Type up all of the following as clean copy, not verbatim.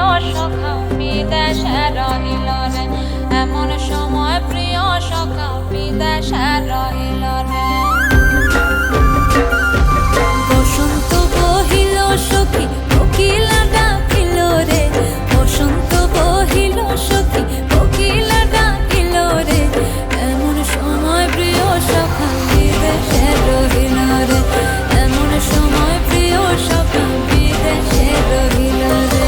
প্রিয় সখা বিদেশে রহিল রে, এমন সময় প্রিয় সখা বিদেশে রহিল রে। বসন্ত বহিল সখী কোকিলা ডাকিল রে, বসন্ত বহিল সখী কোকিলা ডাকিল রে, এমন সময় প্রিয় সখা বিদেশে রহিল রে, এমন সময় প্রিয় সখা বিদেশে রহিল রে।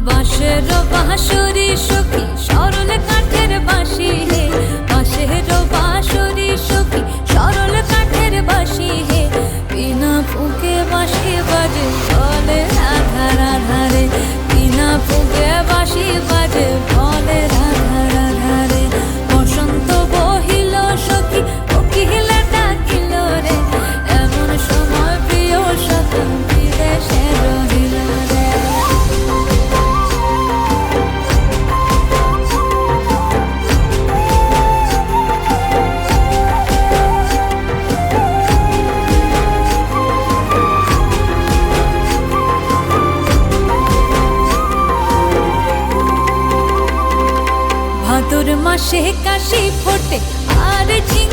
বাঁশের বাঁশরি সখী সরল কাঠের বাঁশি হে, বাঁশের বাঁশরি সখী সরল কাঠের বাঁশি হে, বিনা ফুঁকে বাঁশি বাজে বলে রাধা রাধা রে, বিনা ফুঁকে বাঁশি বাজে বলে রাধা রাধা রে। বসন্ত বহিল সখী কোকিলা ডাকিল রে, এমন সময় প্রিয় সখা বিদেশে রহিল রে। ভাদর মাসে কাশি ফোটে আর ঝিঙে